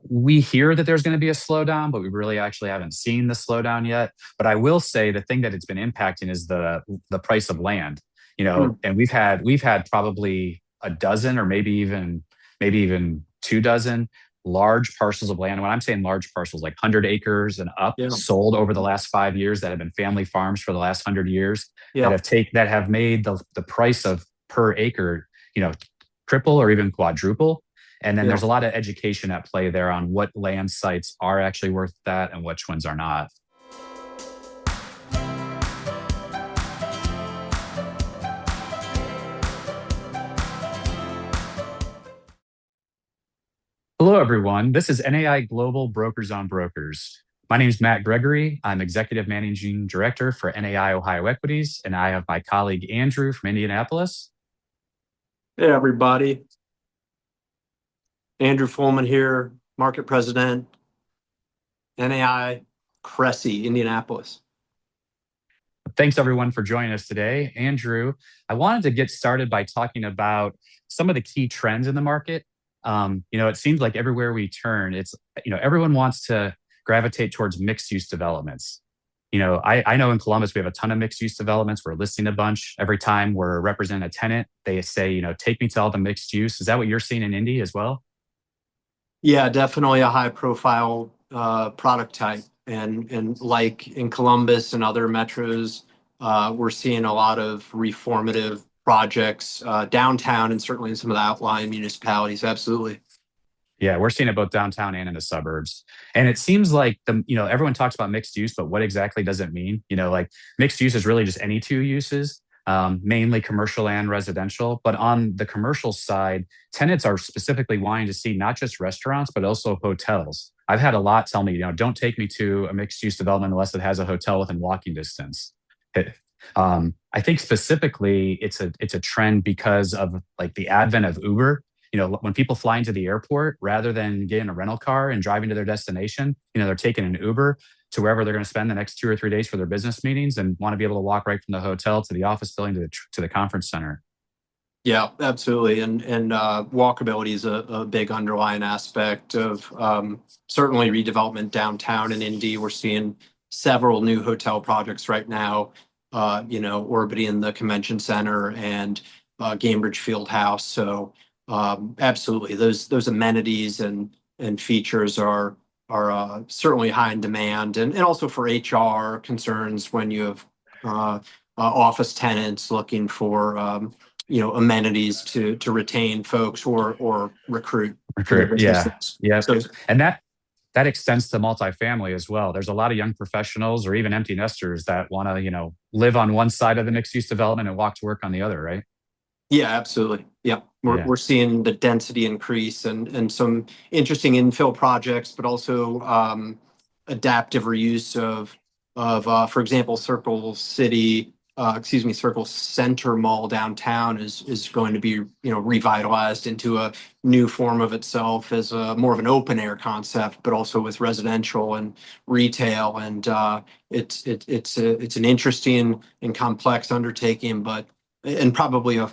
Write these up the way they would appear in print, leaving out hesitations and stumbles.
We hear that there's going to be a slowdown, but we really actually haven't seen the slowdown yet. But I will say the thing that it's been impacting is the price of land. And we've had probably a dozen or maybe even 2 dozen large parcels of land. And when I'm saying large parcels, like 100 acres and up, Yeah. sold over the last 5 years that have been family farms for the last 100 years Yeah. that have made the price of per acre, you know, triple or even quadruple. And then Yeah. there's a lot of education at play there on what land sites are actually worth that and which ones are not. Hello, everyone. This is NAI Global Brokers on Brokers. My name is Matt Gregory. I'm Executive Managing Director for NAI Ohio Equities, and I have my colleague Andrew from Indianapolis. Hey, everybody. Andrew Follman here, Market President, NAI Cressy, Indianapolis. Thanks, everyone, for joining us today. Andrew, I wanted to get started by talking about some of the key trends in the market. It seems like everywhere we turn, everyone wants to gravitate towards mixed use developments. I know in Columbus, we have a ton of mixed use developments. We're listing a bunch. Every time we're representing a tenant, they say, take me to all the mixed use. Is that what you're seeing in Indy as well? Yeah, definitely a high profile product type. And like in Columbus and other metros, we're seeing a lot of reformative projects downtown and certainly in some of the outlying municipalities. Absolutely. Yeah, we're seeing it both downtown and in the suburbs. And it seems like everyone talks about mixed use, but what exactly does it mean? Like mixed use is really just any two uses, mainly commercial and residential. But on the commercial side, tenants are specifically wanting to see not just restaurants, but also hotels. I've had a lot tell me, don't take me to a mixed use development unless it has a hotel within walking distance. I think specifically it's a trend because of like the advent of Uber. When people fly into the airport, rather than getting a rental car and driving to their destination, they're taking an Uber to wherever they're going to spend the next 2 or 3 days for their business meetings and want to be able to walk right from the hotel to the office building to the conference center. Yeah, absolutely. And walkability is a big underlying aspect of certainly redevelopment downtown in Indy. We're seeing several new hotel projects right now, orbiting the convention center and Gainbridge Field House. So absolutely, those amenities and features are certainly high in demand, and also for HR concerns when you have office tenants looking for amenities to retain folks or recruit for their Recruit, yeah, businesses. yeah, So and that extends to multifamily as well. There's a lot of young professionals or even empty nesters that want to, live on one side of the mixed use development and walk to work on the other, right? yeah, absolutely. Yeah, we're Yeah. we're seeing the density increase and some interesting infill projects, but also adaptive reuse of for example, Circle Center Mall downtown is going to be revitalized into a new form of itself as a more of an open air concept, but also with residential and retail. And it's an interesting and complex undertaking, but and probably a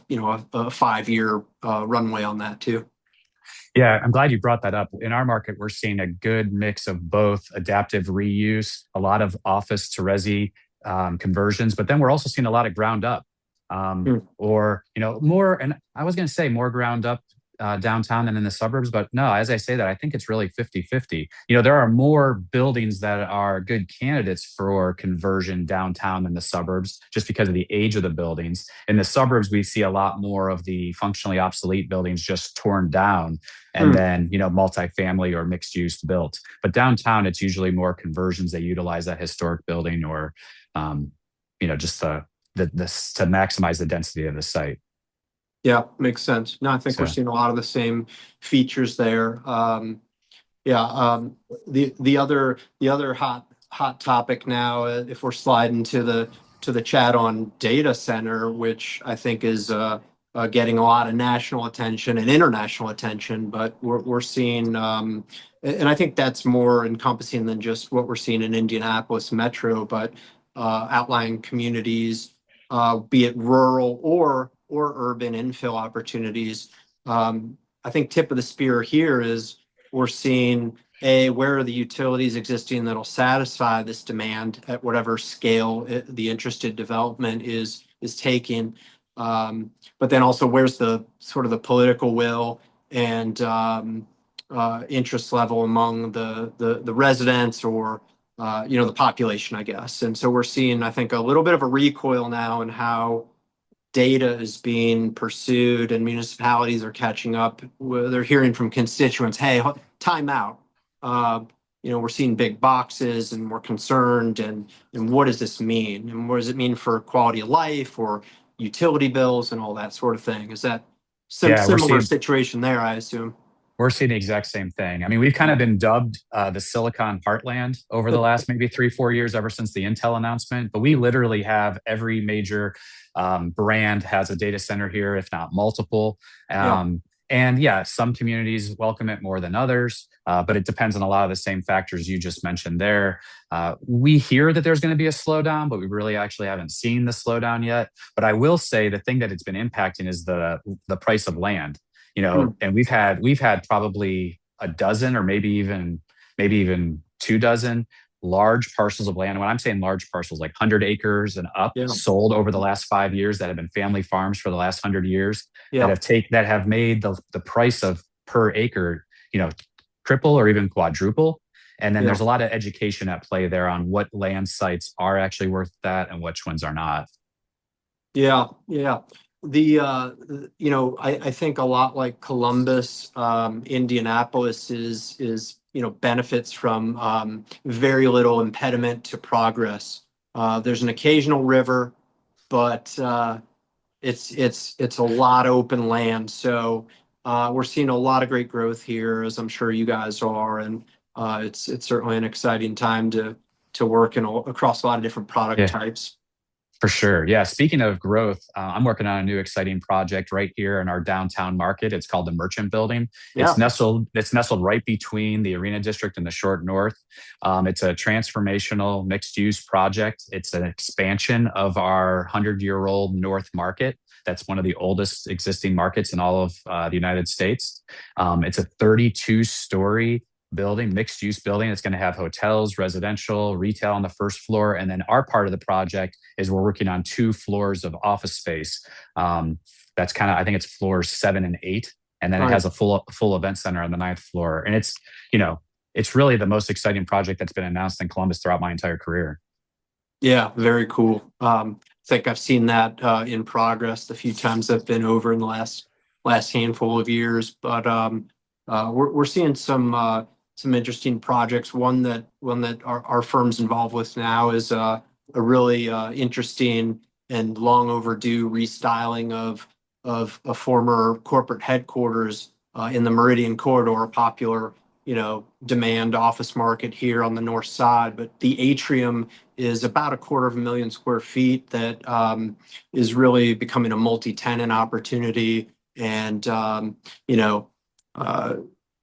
5 year runway on that too. Yeah, I'm glad you brought that up. In our market, we're seeing a good mix of both adaptive reuse, a lot of office to resi conversions, but then we're also seeing a lot of ground up, Hmm. or more. And I was going to say more ground up downtown than in the suburbs, but no, as I say that, I think it's really 50-50. There are more buildings that are good candidates for conversion downtown than the suburbs, just because of the age of the buildings. In the suburbs, we see a lot more of the functionally obsolete buildings just torn down and Hmm. then, multifamily or mixed use built. But downtown, it's usually more conversions that utilize that historic building or, just to maximize the density of the site. Yeah, makes sense. No, I think we're So. seeing a lot of the same features there. Yeah, the other hot topic now, if we're sliding to the chat on data center, which I think is getting a lot of national attention and international attention, but we're seeing, and I think that's more encompassing than just what we're seeing in Indianapolis Metro, but outlying communities, be it rural or urban infill opportunities. I think tip of the spear here is we're seeing where are the utilities existing that'll satisfy this demand at whatever scale the interested development is taking. But then also where's the sort of the political will and interest level among the residents or the population, I guess. And so we're seeing, I think, a little bit of a recoil now in how data is being pursued and municipalities are catching up. They're hearing from constituents, hey, time out. Uh, we're seeing big boxes and we're concerned. And what does this mean? And what does it mean for quality of life or utility bills and all that sort of thing? Is that some Yeah, we're similar seeing situation there, I assume? We're seeing the exact same thing. I mean, we've kind of been dubbed the Silicon Heartland over the last maybe 3, 4 years, ever since the Intel announcement. But we literally have every major brand has a data center here, if not multiple. Yeah. And yeah, some communities welcome it more than others, but it depends on a lot of the same factors you just mentioned there. We hear that there's going to be a slowdown, but we really actually haven't seen the slowdown yet. But I will say the thing that it's been impacting is the price of land. And we've had probably a dozen or maybe even 2 dozen large parcels of land. And when I'm saying large parcels, like 100 acres and up, Yeah. sold over the last 5 years, that have been family farms for the last 100 years, Yeah. that have made the price of per acre, triple or even quadruple. And then Yeah. there's a lot of education at play there on what land sites are actually worth that and which ones are not. Yeah, yeah. I think a lot like Columbus, Indianapolis is benefits from very little impediment to progress. There's an occasional river, but it's a lot of open land. So we're seeing a lot of great growth here, as I'm sure you guys are, and it's certainly an exciting time to work across a lot of different product Yeah. types. For sure. Yeah. Speaking of growth, I'm working on a new exciting project right here in our downtown market. It's called the Merchant Building. Yeah. It's nestled right between the Arena District and the Short North. It's a transformational mixed use project. It's an expansion of our 100-year-old North Market. That's one of the oldest existing markets in all of the United States. It's a 32-story building, mixed use building. It's going to have hotels, residential, retail on the first floor. And then our part of the project is we're working on 2 floors of office space. That's kind of, I think it's floors 7 and 8. And then All it right. has a full event center on the ninth floor. And it's really the most exciting project that's been announced in Columbus throughout my entire career. Yeah, very cool. I think I've seen that in progress the few times I've been over in the last handful of years. But we're seeing some interesting projects. One that our firm's involved with now is a really interesting and long overdue restyling of a former corporate headquarters in the Meridian Corridor, a popular demand office market here on the north side. But the atrium is about 250,000 square feet that is really becoming a multi-tenant opportunity and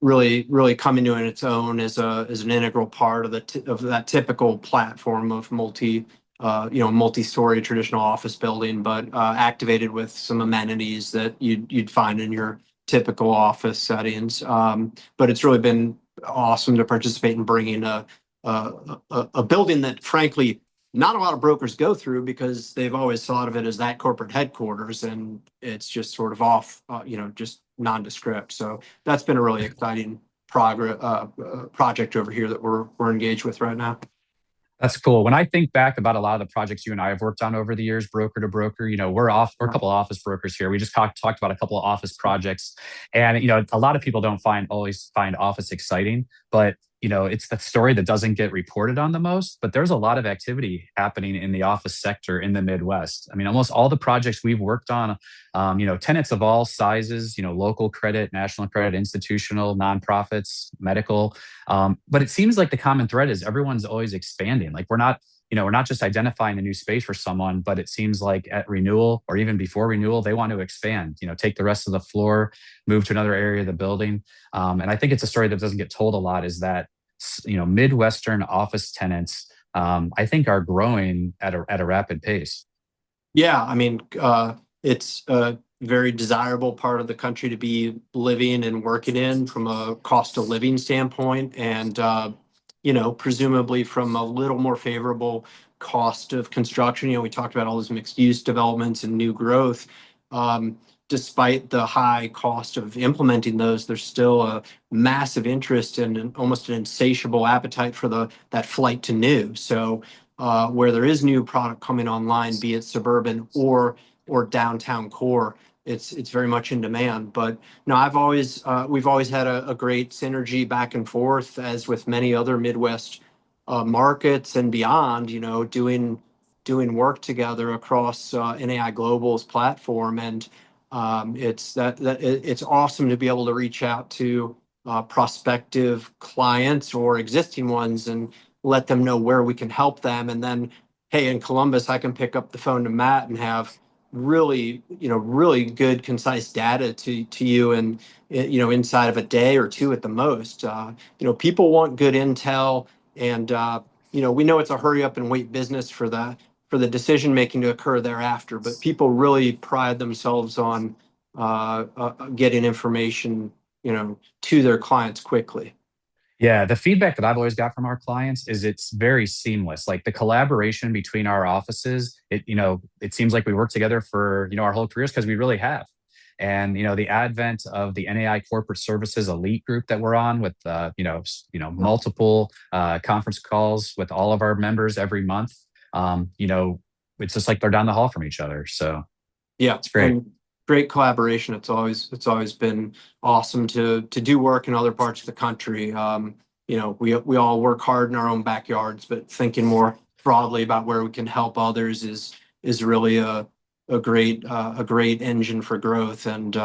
really coming to its own as an integral part of of that typical platform of multi-story traditional office building, but activated with some amenities that you'd find in your typical office settings. But it's really been awesome to participate in bringing a building that, frankly, not a lot of brokers go through because they've always thought of it as that corporate headquarters, and it's just sort of off, just nondescript. So that's been a really exciting project over here that we're engaged with right now. That's cool. When I think back about a lot of the projects you and I have worked on over the years, broker to broker, we're a couple of office brokers here. We just talked about a couple of office projects, and a lot of people don't always find office exciting, but it's the story that doesn't get reported on the most. But there's a lot of activity happening in the office sector in the Midwest. I mean, almost all the projects we've worked on, tenants of all sizes, local credit, national credit, institutional, nonprofits, medical. But it seems like the common thread is everyone's always expanding. Like we're not just identifying a new space for someone, but it seems like at renewal or even before renewal, they want to expand, take the rest of the floor, move to another area of the building. And I think it's a story that doesn't get told a lot is that, Midwestern office tenants, I think are growing at a rapid pace. Yeah, I mean, it's very desirable part of the country to be living and working in from a cost of living standpoint, and presumably from a little more favorable cost of construction. We talked about all those mixed use developments and new growth. Um, Despite the high cost of implementing those, there's still a massive interest and almost an insatiable appetite for that flight to new. So where there is new product coming online, be it suburban or downtown core, it's very much in demand. But no, we've always had a great synergy back and forth, as with many other Midwest markets and beyond. Doing work together across NAI Global's platform, and it's awesome to be able to reach out to prospective clients or existing ones and let them know where we can help them. And then, hey, in Columbus, I can pick up the phone to Matt and have really good, concise data to you, and inside of a day or two at the most. People want good intel, and we know it's a hurry up and wait business for the decision making to occur thereafter. But people really pride themselves on getting information, to their clients quickly. Yeah, the feedback that I've always got from our clients is it's very seamless. Like the collaboration between our offices, it seems like we work together for, our whole careers because we really have. And, the advent of the NAI Corporate Services Elite group that we're on with, multiple conference calls with all of our members every month. It's just like they're down the hall from each other. So Yeah, it's great. and great collaboration. It's always been awesome to do work in other parts of the country. We all work hard in our own backyards, but thinking more broadly about where we can help others is really a great engine for growth, and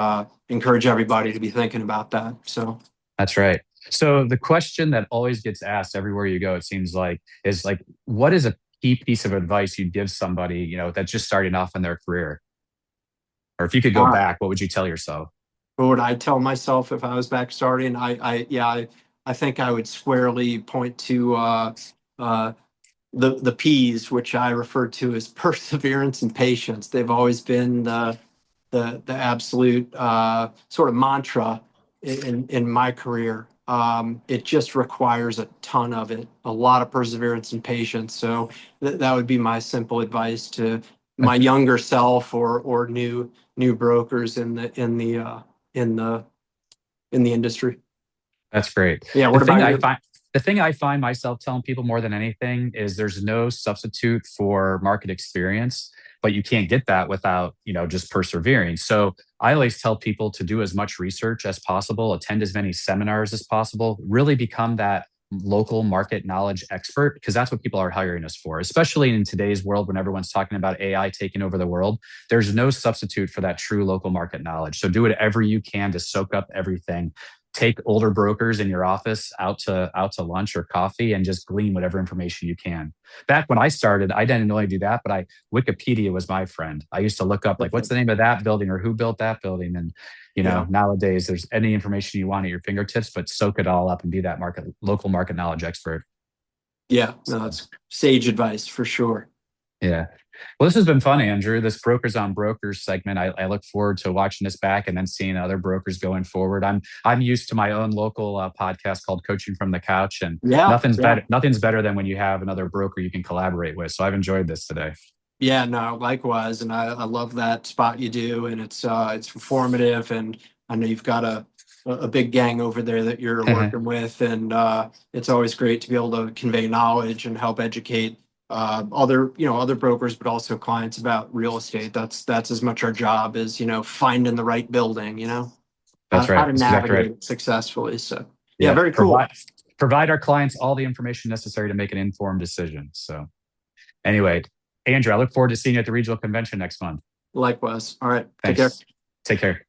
encourage everybody to be thinking about that. So That's right. So the question that always gets asked everywhere you go, it seems like, is like, what is a key piece of advice you'd give somebody, that's just starting off in their career? Or if you could go uh, back, what would you tell yourself? what would I tell myself if I was back starting? I think I would squarely point to uh, the P's, which I refer to as perseverance and patience. They've always been the absolute sort of mantra in my career. It just requires a ton of it, a lot of perseverance and patience. So that would be my simple advice to my younger self, or new brokers in the industry. That's great. Yeah. The What thing about I you? find the thing I find myself telling people more than anything is there's no substitute for market experience, but you can't get that without, just persevering. So I always tell people to do as much research as possible, attend as many seminars as possible, really become that local market knowledge expert, because that's what people are hiring us for, especially in today's world when everyone's talking about AI taking over the world. There's no substitute for that true local market knowledge. So do whatever you can to soak up everything. Take older brokers in your office out to lunch or coffee and just glean whatever information you can. Back when I started, I didn't only do that, but Wikipedia was my friend. I used to look up like what's the name of that building or who built that building. And Yeah. nowadays there's any information you want at your fingertips, but soak it all up and be that local market knowledge expert. Yeah. No, that's sage advice for sure. Yeah. Well, this has been fun, Andrew. This Brokers on Brokers segment. I look forward to watching this back and then seeing other brokers going forward. I'm used to my own local podcast called Coaching from the Couch, and Yeah. Yeah. nothing's better than when you have another broker you can collaborate with. So I've enjoyed this today. Yeah, no, likewise, and I love that spot you do, and it's informative, and I know you've got a big gang over there that you're working with, and it's always great to be able to convey knowledge and help educate other brokers, but also clients about real estate. That's as much our job as finding the right building, That's how right. to That's exactly right. navigate it successfully. So yeah, Yeah. very cool. Provide our clients all the information necessary to make an informed decision. So anyway, Andrew, I look forward to seeing you at the regional convention next month. Likewise. All right, take care. Thanks. Take care.